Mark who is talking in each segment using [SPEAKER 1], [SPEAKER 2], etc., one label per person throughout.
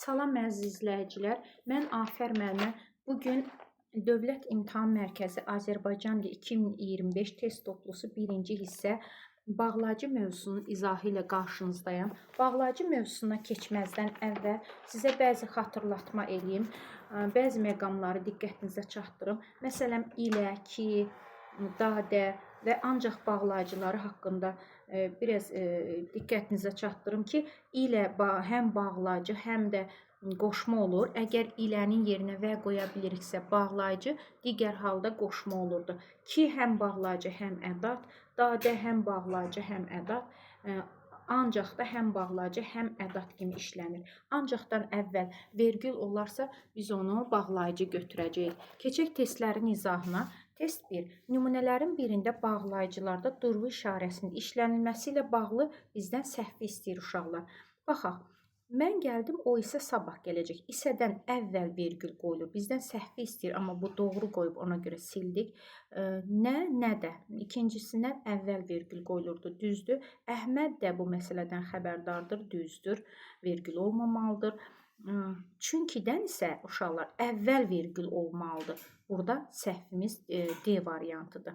[SPEAKER 1] Salam əziz izləyicilər. Mən Afər müəllimə bugün Dövlət İmtahan Mərkəzi Azərbaycan dili 2025 test toplusu 1-ci hissə bağlacı mövzusunun izahı ilə qarşınızdayım. Bağlacı mövzusuna keçməzdən əvvəl sizə bəzi xatırlatma eləyim. Bəzi məqamları diqqətinizə çatdırım. Məsələn, ilə, ki, dadə və ancaq bağlayıcıları haqqında biraz diqqətinizə çatdırım ki, ilə həm bağlayıcı, həm də qoşma olur. Əgər ilənin yerinə və qoya biliriksə bağlayıcı, digər halda qoşma olurdu. Ki həm bağlayıcı, həm ədat, dadə həm bağlayıcı, həm ədat, ancaq da həm bağlayıcı, həm ədat kimi işlənir. Ancaqdan əvvəl vergül olarsa biz onu bağlayıcı götürəcəyik. Keçək testlərin izahına. Test 1. Nümunələrin birində bağlayıcılarda durğu işarəsinin işlənilməsi ilə bağlı bizdən səhvi istəyir uşaqlar. Baxaq, mən gəldim, o isə sabah gələcək. İsədən əvvəl vergül qoyulur. Bizdən səhvi istəyir, amma bu doğru qoyub ona görə sildik. Nə də. İkincisindən əvvəl vergül qoyulurdu, düzdür. Əhməd də bu məsələdən xəbərdardır, düzdür. Vergül olmamalıdır. Çünkidən isə uşaqlar əvvəl vergül olmalıdır. Burada səhvimiz D variantıdır.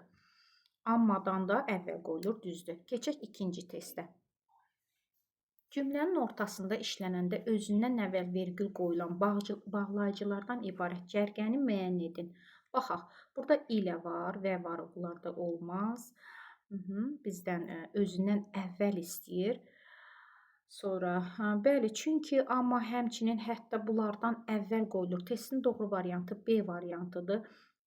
[SPEAKER 1] Ammadan da əvvəl qoyulur, düzdür. Keçək ikinci testə. Cümlənin ortasında işlənəndə özündən əvvəl vergül qoyulan bağlayıcılardan ibarət cərgəni müəyyən edin. Baxaq, burada ilə var, və var, bunlarda olmaz. Bizdən özündən əvvəl istəyir. Sonra, bəli, çünki, amma, həmçinin, hətta bunlardan əvvəl qoyulur. Testin doğru variantı B variantıdır.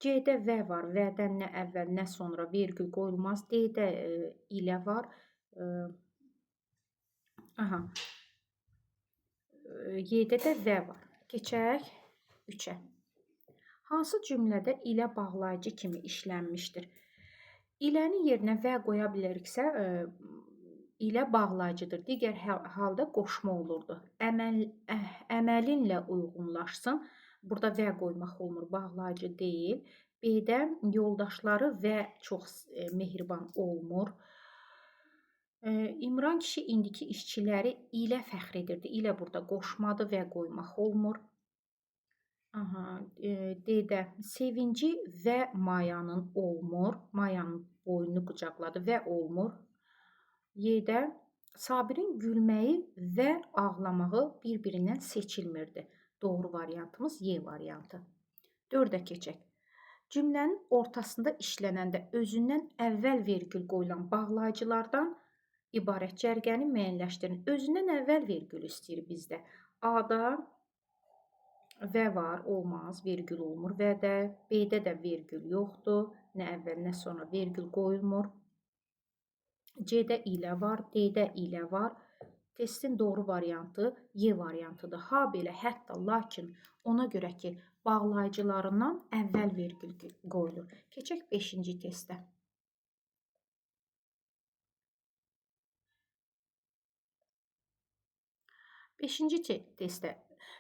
[SPEAKER 1] C-də və var, və-dən nə əvvəl, nə sonra vergül qoyulmaz. D-də ilə var. Y-də də və var. Keçək 3-ə. Hansı cümlədə ilə bağlayıcı kimi işlənmişdir? İlənin yerinə və qoya biliriksə, ilə bağlayıcıdır. Digər halda qoşma olurdu. Əməlinlə uyğunlaşsın. Burada və qoymaq olmur, bağlayıcı deyil. B-də yoldaşları və çox mehriban olmur. İmran kişi indiki işçiləri ilə fəxr edirdi. İlə burada qoşmadır, və qoymaq olmur. D-də sevinci və Mayanın olmur. Mayanın boynunu qucaqladı və olmur. Y-də Sabirin gülməyi və ağlamağı bir-birindən seçilmirdi. Doğru variantımız Y variantı. 4-ə keçək. Cümlənin ortasında işlənəndə özündən əvvəl vergül qoyulan bağlayıcılardan ibarət cərgəni müəyyənləşdirin. Özündən əvvəl vergül istəyir bizdə. A-da və var, olmaz, vergül olmur. Və-də, B-də də vergül yoxdur. Nə əvvəl, nə sonra vergül qoyulmur. C-də ilə var, D-də ilə var. Testin doğru variantı Y variantıdır. Ha belə, hətta, lakin ona görə ki, bağlayıcılarından əvvəl vergül qoyulur. Keçək 5-ci testə. 5-ci testə.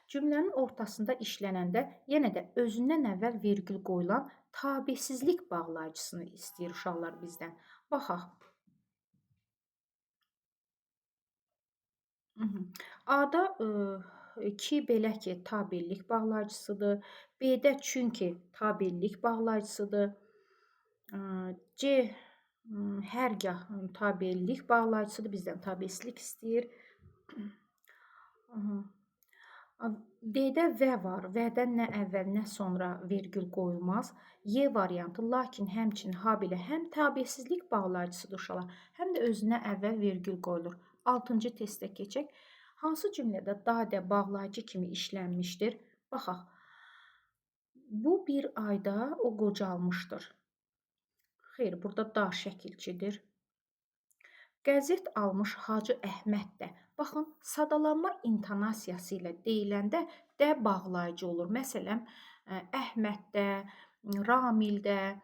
[SPEAKER 1] Cümlənin ortasında işlənəndə yenə də özündən əvvəl vergül qoyulan tabesizlik bağlayıcısını istəyir uşaqlar bizdən. Baxaq. A-da ki, belə ki, tabellik bağlayıcısıdır. B-də çünki tabellik bağlayıcısıdır. C, hərgah tabellik bağlayıcısıdır. Bizdən tabesizlik istəyir. D-də və var. Və-dən nə əvvəl, nə sonra vergül qoyulmaz. Y variantı, lakin həmçinin ha belə həm tabesizlik bağlayıcısıdır uşaqlar, həm də özünə əvvəl vergül qoyulur. 6-cı testə keçək. Hansı cümlədə dadə bağlayıcı kimi işlənmişdir? Baxaq. Bu bir ayda o qocalmışdır. Xeyr, burada da şəkilçidir. Qəzet almış Hacı Əhməd də. Baxın, sadalanma intonasiyası ilə deyiləndə də bağlayıcı olur. Məsələn, Əhməddə, Ramildə,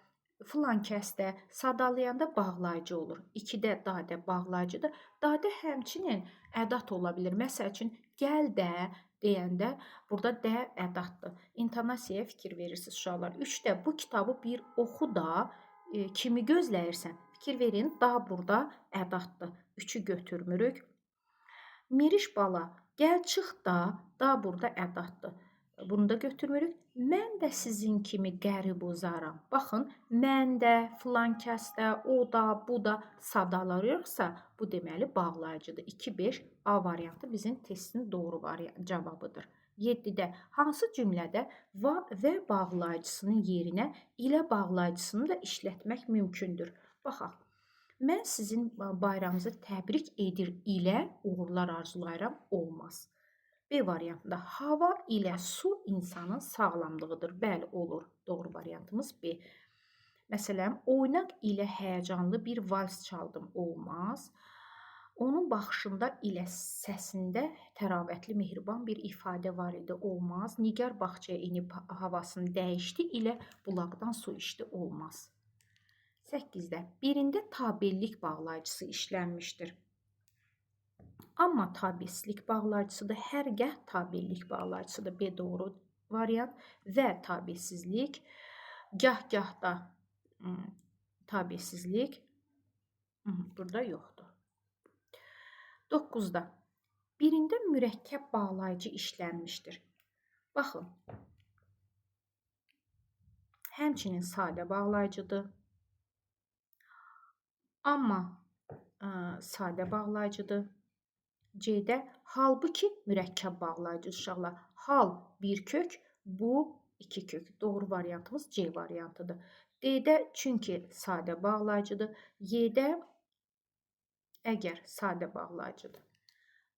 [SPEAKER 1] filan kəsdə sadalayanda bağlayıcı olur. 2-də dadə bağlayıcıdır. Dadə həmçinin ədat ola bilir. Məsəl üçün, gəl də deyəndə burada də ədatdır. İntonasiyaya fikir verirsiniz uşaqlar. 3-də bu kitabı bir oxu da kimi gözləyirsən? Fikir verin, da burada ədatdır. 3-ü götürmürük. Miriş bala Gəl çıx da burada ədatdır. Bunu da götürmürük. Mən də sizin kimi qərib uzaram. Baxın, mən də, filan kəsdə, o da, bu da sadalayırsa, bu deməli bağlayıcıdır. 2-5 A variantı bizim testin doğru cavabıdır. 7-də hansı cümlədə va və bağlayıcısının yerinə ilə bağlayıcısını da işlətmək mümkündür? Baxaq. Mən sizin bayramınızı təbrik edir ilə uğurlar arzulayıram olmaz. B variantında hava ilə su insanın sağlamlığıdır. Bəli, olur. Doğru variantımız B. Məsələn, oynaq ilə həyəcanlı bir vals çaldım olmaz. Onun baxışında ilə səsində təravətli, mehriban bir ifadə var idi olmaz. Nigar bağçaya inib havasını dəyişdi ilə bulaqdan su içdi olmaz. 8-də birində tabellik bağlayıcısı işlənmişdir. Amma tabesizlik bağlayıcısıdır. Hərgah tabellik bağlayıcısıdır. B doğru variant və tabesizlik. Gah da tabesizlik. Burada yoxdur. 9-da birində mürəkkəb bağlayıcı işlənmişdir. Baxın. Həmçinin sadə bağlayıcıdır. Amma sadə bağlayıcıdır. C-də halbuki mürəkkəb bağlayıcı uşaqlar. Hal bir kök, bu iki kök. Doğru variantımız C variantıdır. D-də çünki sadə bağlayıcıdır. Y-də əgər sadə bağlayıcıdır.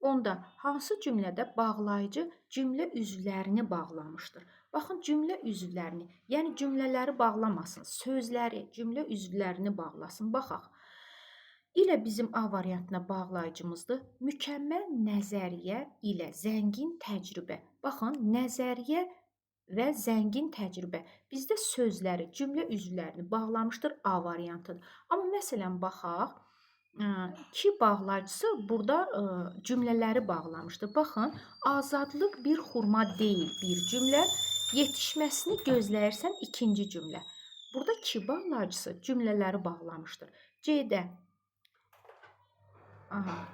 [SPEAKER 1] Onda hansı cümlədə bağlayıcı cümlə üzvlərini bağlamışdır? Baxın, cümlə üzvlərini, yəni cümlələri bağlamasın, sözləri, cümlə üzvlərini bağlasın. Baxaq. İlə bizim A variantına bağlayıcımızdır. Mükəmməl nəzəriyyə ilə zəngin təcrübə. Baxın, nəzəriyyə və zəngin təcrübə. Bizdə sözləri, cümlə üzvlərini bağlamışdır. A variantıdır. Amma məsələn, baxaq, ki bağlayıcısı burada cümlələri bağlamışdır. Baxın, azadlıq bir xurma deyil bir cümlə. Yetişməsini gözləyirsən ikinci cümlə. Burada ki bağlayıcısı cümlələri bağlamışdır. C-də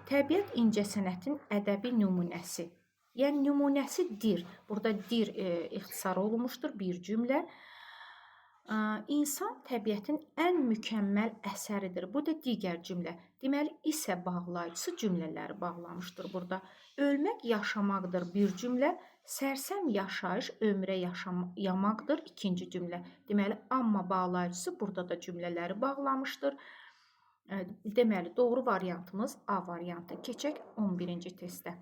[SPEAKER 1] təbiət incəsənətin ədəbi nümunəsi. Yəni nümunəsi dir. Burada dir ixtisar olunmuşdur bir cümlə. İnsan təbiətin ən mükəmməl əsəridir. Bu da digər cümlə. Deməli isə bağlayıcısı cümlələri bağlamışdır burada. Ölmək yaşamaqdır bir cümlə. Sərsəm yaşayış ömrə yamaqdır ikinci cümlə. Deməli amma bağlayıcısı burada da cümlələri bağlamışdır. Deməli, doğru variantımız A variantı. Keçək 11-ci testə.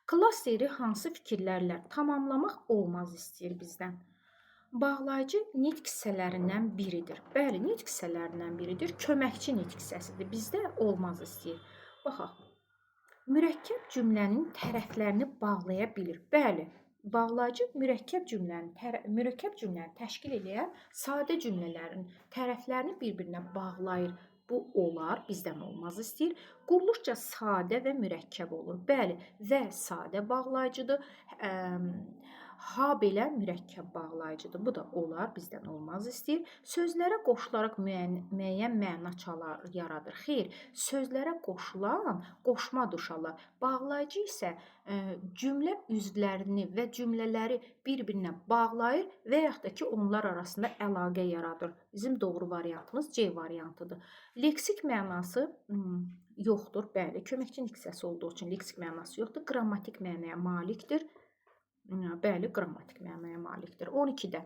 [SPEAKER 1] Klasteri hansı fikirlərlə tamamlamaq olmaz istəyir bizdən? Bağlayıcı nitq hissələrindən biridir. Bəli, nitq hissələrindən biridir. Köməkçi nitq hissəsidir. Bizdə olmaz istəyir. Baxaq. Mürəkkəb cümlənin tərəflərini bağlaya bilir. Bəli. Bağlayıcı mürəkkəb cümləni təşkil edən sadə cümlələrin tərəflərini bir-birinə bağlayır. Bu olar, bizdən olmaz istəyir. Quruluşca sadə və mürəkkəb olur. Bəli, və sadə bağlayıcıdır. Ha belə mürəkkəb bağlayıcıdır. Bu da olar, bizdən olmaz istəyir. Sözlərə qoşularaq müəyyən məna yaradır. Xeyr, sözlərə qoşulan qoşma uşaqlar. Bağlayıcı isə cümlə üzvlərini və cümlələri bir-birinə bağlayır və yaxud da ki, onlar arasında əlaqə yaradır. Bizim doğru variantımız C variantıdır. Leksik mənası yoxdur. Bəli, köməkçi nitq hissəsi olduğu üçün leksik mənası yoxdur. Qrammatik mənaya malikdir. Bəli, qrammatik mənaya malikdir. 12-də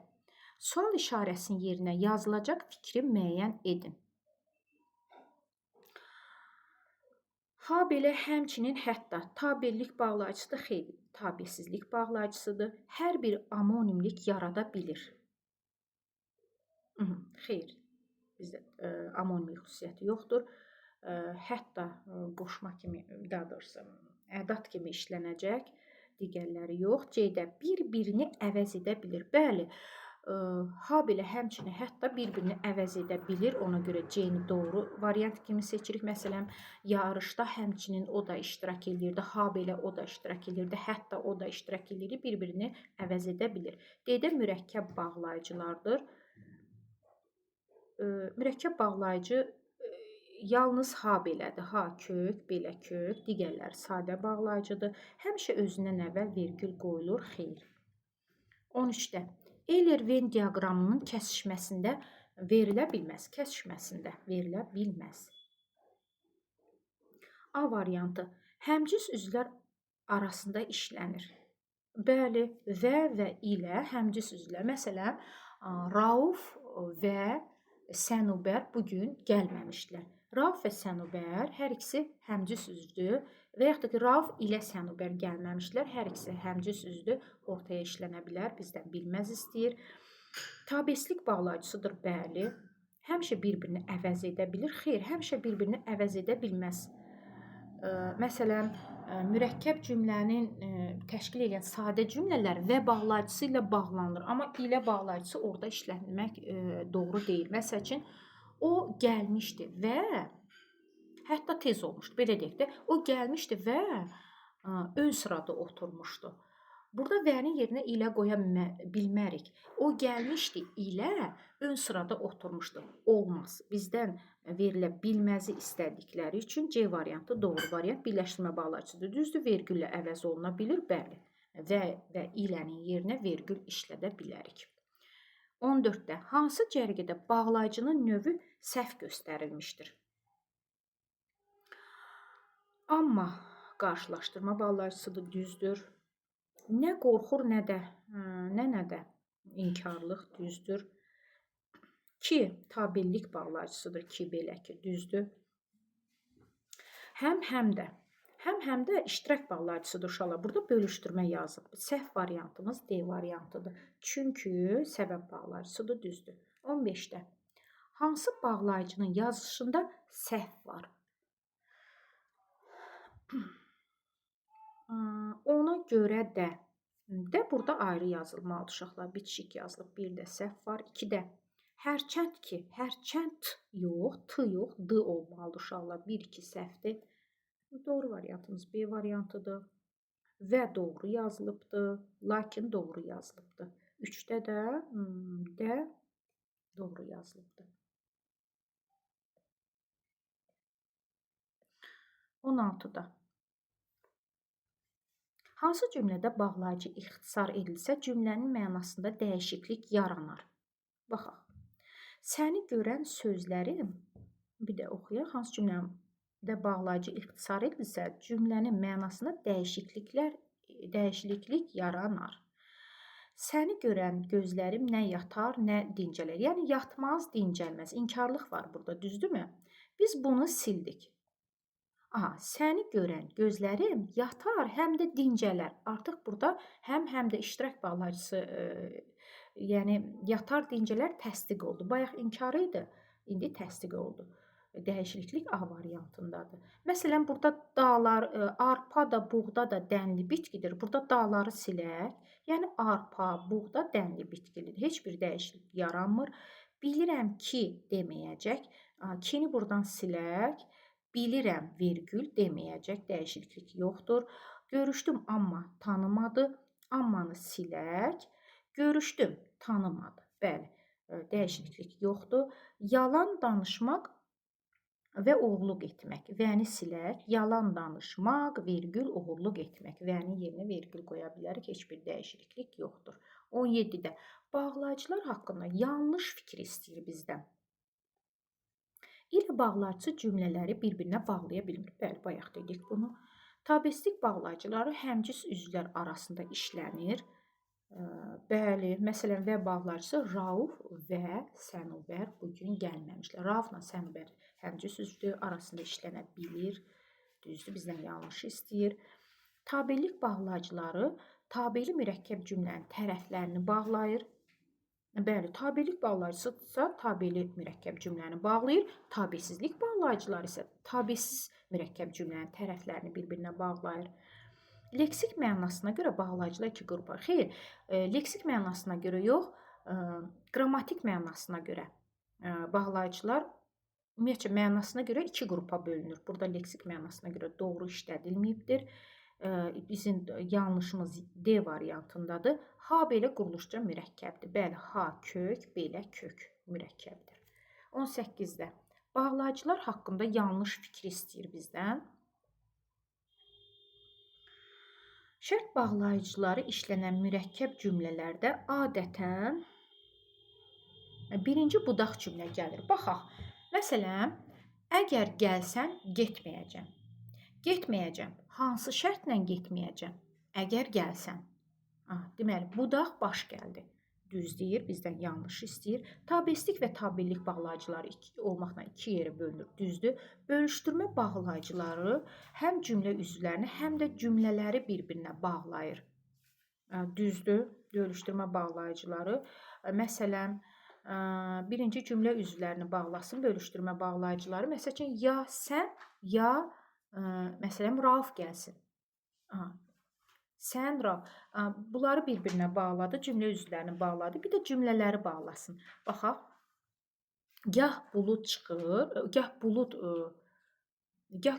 [SPEAKER 1] sual işarəsinin yerinə yazılacaq fikri müəyyən edin. Ha belə həmçinin hətta tabellik bağlayıcısıdır, xeyr, tabesizlik bağlayıcısıdır. Hər bir amonimlik yarada bilir. Xeyr, bizdə amonimlik xüsusiyyəti yoxdur. Hətta qoşma kimi, daha doğrusu ədat kimi işlənəcək. Digərləri yox. C-də bir-birini əvəz edə bilir. Bəli, ha belə həmçinin hətta bir-birini əvəz edə bilir. Ona görə C-ni doğru variant kimi seçirik. Məsələn, yarışda həmçinin o da iştirak edirdi. Ha belə o da iştirak edirdi. Hətta o da iştirak edirdi. Bir-birini əvəz edə bilir. D-də mürəkkəb bağlayıcılardır. Mürəkkəb bağlayıcı Yalnız ha belədir. Ha kök, belə kök, digərləri sadə bağlayıcıdır. Həmişə özündən əvvəl vergül qoyulur. Xeyr. 13-də Euler-Venn diaqramının kəsişməsində verilə bilməz. Kəsişməsində verilə bilməz. A variantı. Həmcüs üzvlər arasında işlənir. Bəli, və ilə həmcüs üzvlər. Məsələn, Rauf və Sənubər bugün gəlməmişdilər. Rauf və Sənubər hər ikisi həmcüs üzdür və yaxud da ki, Rauf ilə Sənubər gəlməmişdilər. Hər ikisi həmcüs üzdür. Ortaya işlənə bilər. Bizdən bilməz istəyir. Tabeslik bağlayıcısıdır. Bəli. Həmişə bir-birini əvəz edə bilir. Xeyr, həmişə bir-birini əvəz edə bilməz. Məsələn, mürəkkəb cümlənin təşkil edən sadə cümlələr və bağlayıcısı ilə bağlanır. Amma ilə bağlayıcısı orada işlənmək doğru deyil. Məsəl üçün, o gəlmişdi və hətta tez olmuşdu. Belə deyək də, o gəlmişdi və ön sırada oturmuşdu. Burada vənin yerinə ilə qoya bilmərik. O gəlmişdi ilə ön sırada oturmuşdu. Olmaz. Bizdən verilə bilməzi istədikləri üçün C variantı doğru variant. Birləşdirmə bağlayıcıdır. Düzdür, vergüllə əvəz oluna bilir. Bəli. Və ilənin yerinə vergül işlədə bilərik. 14-də hansı cərgədə bağlayıcının növü səhv göstərilmişdir? Amma qarşılaşdırma bağlayıcısıdır. Düzdür. Nə qorxur, nə də inkarlıq, düzdür. 2 tabellik bağlayıcısıdır ki, belə ki, düzdür. Həm də iştirak bağlayıcısıdır uşaqlar. Burada bölüşdürmə yazıb. Səhv variantımız D variantıdır. Çünki səbəb bağlayıcısıdır, düzdür. 15-də hansı bağlayıcının yazılışında səhv var? Ona görə də burada ayrı yazılmalıdır uşaqlar. Bitişik yazılıb. 1-də səhv var. 2-də hərçənd ki, hərçənd yox, t yox, d olmalıdır uşaqlar. 1-2 səhvdir. Doğru variantımız B variantıdır. Və doğru yazılıbdır. Lakin doğru yazılıbdır. 3-də də D doğru yazılıbdır. 16-da hansı cümlədə bağlayıcı ixtisar edilsə, cümlənin mənasında dəyişiklik yaranar? Baxaq. Səni görən sözlərim, bir də oxuyaq, hansı cümlədə bağlayıcı ixtisar edilsə, cümlənin mənasında dəyişiklik yaranar. Səni görən gözlərim nə yatar, nə dincələr. Yəni, yatmaz, dincəlməz. İnkarlıq var burada, düzdürmü? Biz bunu sildik. Səni görən gözlərim yatar, həm də dincələr. Artıq burada həm də iştirak bağlayıcısı, yəni yatar, dincələr təsdiq oldu. Bayaq inkar idi, indi təsdiq oldu. Dəyişiklik A variantındadır. Məsələn, burada dağlar, arpa da, buğda da dənli bitkidir. Burada dağları silək. Yəni, arpa, buğda dənli bitkidir. Heç bir dəyişiklik yaranmır. Bilirəm ki, deməyəcək. Kini buradan silək. Bilirəm, vergül deməyəcək, dəyişiklik yoxdur. Görüşdüm, amma tanımadı. Ammanı silək. Görüşdüm, tanımadı. Bəli, dəyişiklik yoxdur. Yalan danışmaq və oğurluq etmək. Vəni silək. Yalan danışmaq, vergül, oğurluq etmək. Vənin yerinə vergül qoya bilərik. Heç bir dəyişiklik yoxdur. 17-də bağlayıcılar haqqında yanlış fikir istəyir bizdən. İlə bağlayıcı cümlələri bir-birinə bağlaya bilmir. Bəli, bayaq dedik bunu. Tabeslik bağlayıcıları həmcüs üzvlər arasında işlənir. Bəli, məsələn, və bağlayıcısı Rauf və Sənubər bugün gəlməmişlər. Raufla Sənubər həmcüs üzvlər arasında işlənə bilir. Düzdür, bizdən yanlış istəyir. Tabellik bağlayıcıları tabeli mürəkkəb cümlənin tərəflərini bağlayır. Bəli, tabellik bağlayıcısı tabeli mürəkkəb cümləni bağlayır. Tabesizlik bağlayıcıları isə tabesiz mürəkkəb cümlənin tərəflərini bir-birinə bağlayır. Leksik mənasına görə bağlayıcılar iki qrupa. Xeyr, leksik mənasına görə yox, qrammatik mənasına görə bağlayıcılar ümumiyyətcə mənasına görə iki qrupa bölünür. Burada leksik mənasına görə doğru işlədilməyibdir. Bizim yanlışımız D variantındadır. H belə quruluşca mürəkkəbdir. Bəli, H kök, belə kök mürəkkəbdir. 18-də Bağlayıcılar haqqında yanlış fikir istəyir bizdən. Şərt bağlayıcıları işlənən mürəkkəb cümlələrdə adətən birinci budaq cümlə gəlir. Baxaq. Məsələn, əgər gəlsən, getməyəcəm. Getməyəcəm. Hansı şərtlə getməyəcəm? Əgər gəlsən. Deməli, budaq baş gəldi. Düz deyir, bizdən yanlış istəyir. Tabeslik və tabellik bağlayıcıları olmaqla iki yerə bölünür. Düzdür. Bölüşdürmə bağlayıcıları həm cümlə üzvlərini, həm də cümlələri bir-birinə bağlayır. Düzdür. Bölüşdürmə bağlayıcıları. Məsələn, birinci cümlə üzvlərini bağlasın, bölüşdürmə bağlayıcıları. Məsələn, ya sən, ya məsələn, Rauf gəlsin. Sən, Rauf. Bunları bir-birinə bağladı, cümlə üzvlərini bağladı. Bir də cümlələri bağlasın. Baxaq. Gah bulud çıxır, gah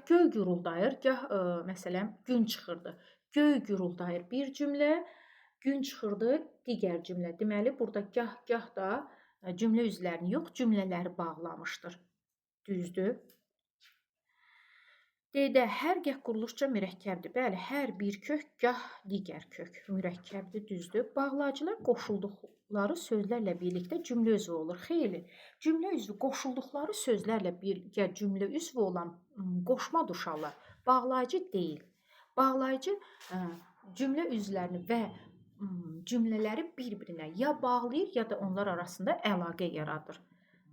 [SPEAKER 1] göy guruldayır, gah məsələn gün çıxırdı. Göy guruldayır bir cümlə, gün çıxırdı digər cümlə. Deməli, burada gah da cümlə üzvlərini yox, cümlələri bağlamışdır. Düzdür. D-də hər gah quruluşca mürəkkəbdir. Bəli, hər bir kök, gah digər kök mürəkkəbdir, düzdür. Bağlayıcılar qoşulduqları sözlərlə birlikdə cümlə üzvü olur. Xeyli. Cümlə üzvü qoşulduqları sözlərlə birgə cümlə üzvü olan qoşma uşaqlar bağlayıcı deyil. Bağlayıcı cümlə üzvlərini və cümlələri bir-birinə ya bağlayır, ya da onlar arasında əlaqə yaradır.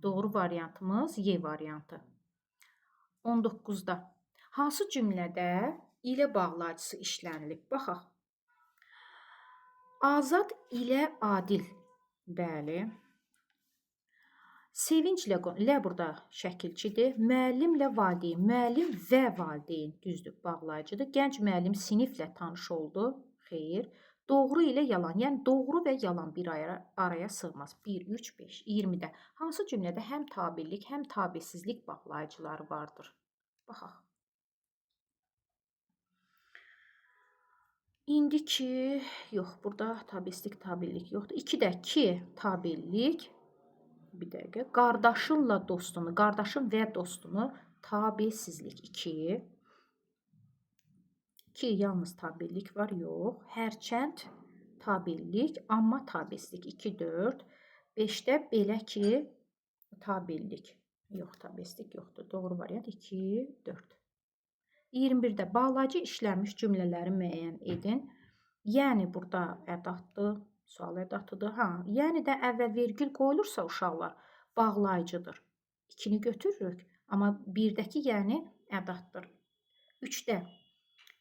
[SPEAKER 1] Doğru variantımız Y variantı. 19-da. Hansı cümlədə ilə bağlayıcısı işlənilib? Baxaq. Azad ilə Adil. Bəli. Sevinclə, lə burada şəkilçidir. Müəllimlə valideyn. Müəllim və valideyn düzdür, bağlayıcıdır. Gənc müəllim siniflə tanış oldu. Xeyr. Doğru ilə yalan. Yəni doğru və yalan bir araya sığmaz. 1, 3, 5, 20-də. Hansı cümlədə həm tabellik, həm tabesizlik bağlayıcıları vardır? Baxaq. İndiki, yox, burada tabesizlik, tabellik yoxdur. 2-də ki, tabellik. Bir dəqiqə. Qardaşınla dostunu, qardaşın və dostunu tabesizlik 2. 2 yalnız tabellik var, yox. Hərçənd tabellik, amma tabesizlik 2, 4. 5-də belə ki, tabellik. Yox, tabesizlik yoxdur. Doğru variant 2, 4. 21-də bağlayıcı işlənmiş cümlələri müəyyən edin. Yəni burada ədatdır, sual ədatıdır. Yəni də əvvəl vergül qoyulursa uşaqlar bağlayıcıdır. 2-ni götürürük, amma 1-dəki yəni ədatdır. 3-də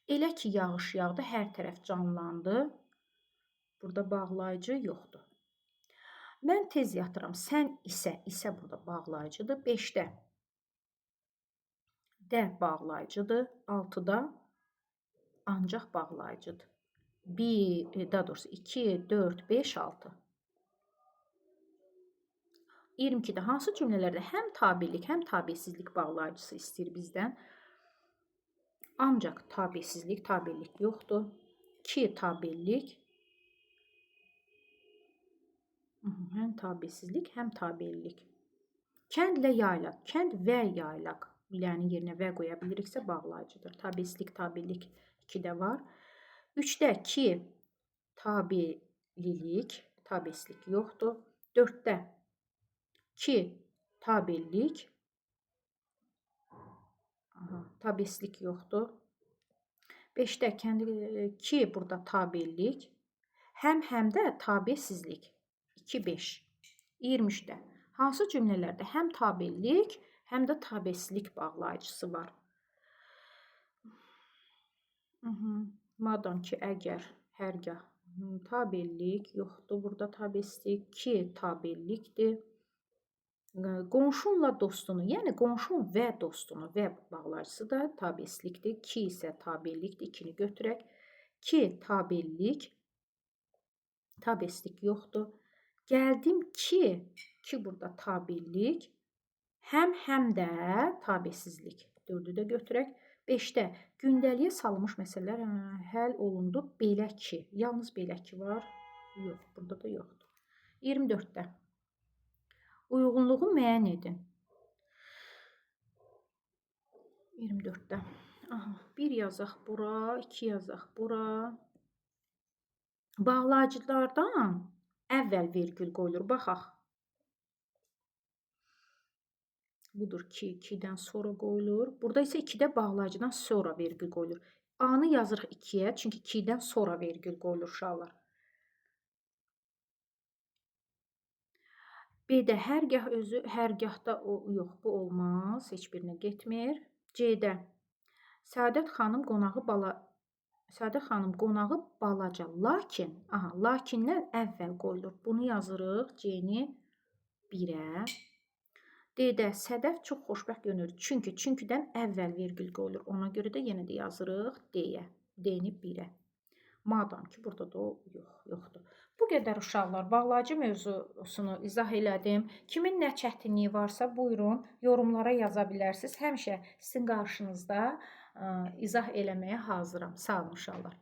[SPEAKER 1] elə ki yağış yağdı, hər tərəf canlandı. Burada bağlayıcı yoxdur. Mən tez yatıram, sən isə burada bağlayıcıdır. 5-də də bağlayıcıdır. 6-da ancaq bağlayıcıdır. 2, 4, 5, 6. 22-də hansı cümlələrdə həm tabellik, həm tabesizlik bağlayıcısı istəyir bizdən? Ancaq tabesizlik, tabellik yoxdur. 2 tabellik. Həm tabesizlik, həm tabellik. Kəndlə yaylaq, kənd və yaylaq. Bilənin yerinə və qoya biliriksə bağlayıcıdır. Tabesizlik, tabellik 2-də var. 3-də ki, tabelilik, tabesizlik yoxdur. 4-də ki, tabellik, tabesizlik yoxdur. 5-də ki, burada tabellik, həm də tabesizlik 2, 5. 23-də hansı cümlələrdə həm tabellik, həm də tabesizlik bağlayıcısı var? Madam ki, əgər, hərgah, tabellik yoxdur. Burada tabesizlik 2 tabellikdir. Qonşunla dostunu, yəni qonşun və dostunu və bağlayıcısı da tabesizlikdir. 2 isə tabellikdir. 2-ni götürək. 2 tabellik, tabesizlik yoxdur. Gəldim ki burada tabellik, həm də tabesizlik. 4-ü də götürək. 5-də gündəliyə salınmış məsələlər həll olundu. Belə ki, yalnız belə ki var. Yox, burada da yoxdur. 24-də uyğunluğu müəyyən edin. 24-də. Aha, 1 yazaq bura, 2 yazaq bura. Bağlacılardan əvvəl vergül qoyulur. Baxaq. Budur ki, 2-dən sonra qoyulur. Burada isə 2-də bağlacıdan sonra vergül qoyulur. A-nı yazırıq 2-yə, çünki 2-dən sonra vergül qoyulur uşaqlar. B-də hərgah özü, hərgahda o, yox, bu olmaz. Heç birinə getmir. C-də Səadət xanım qonağı balaca, lakin, lakindən əvvəl qoyulur. Bunu yazırıq C-ni 1-ə. D-də Sədəf çox xoşbəxt görünür. Çünkidən əvvəl vergül qoyulur. Ona görə də yenə də yazırıq D-yə. D-ni 1-ə. Madam ki, burada da o yoxdur. Bu qədər uşaqlar. Bağlacı mövzusunu izah elədim. Kimin nə çətinliyi varsa, buyurun, yorumlara yaza bilərsiniz. Həmişə sizin qarşınızda izah eləməyə hazıram. Sağ olun uşaqlar.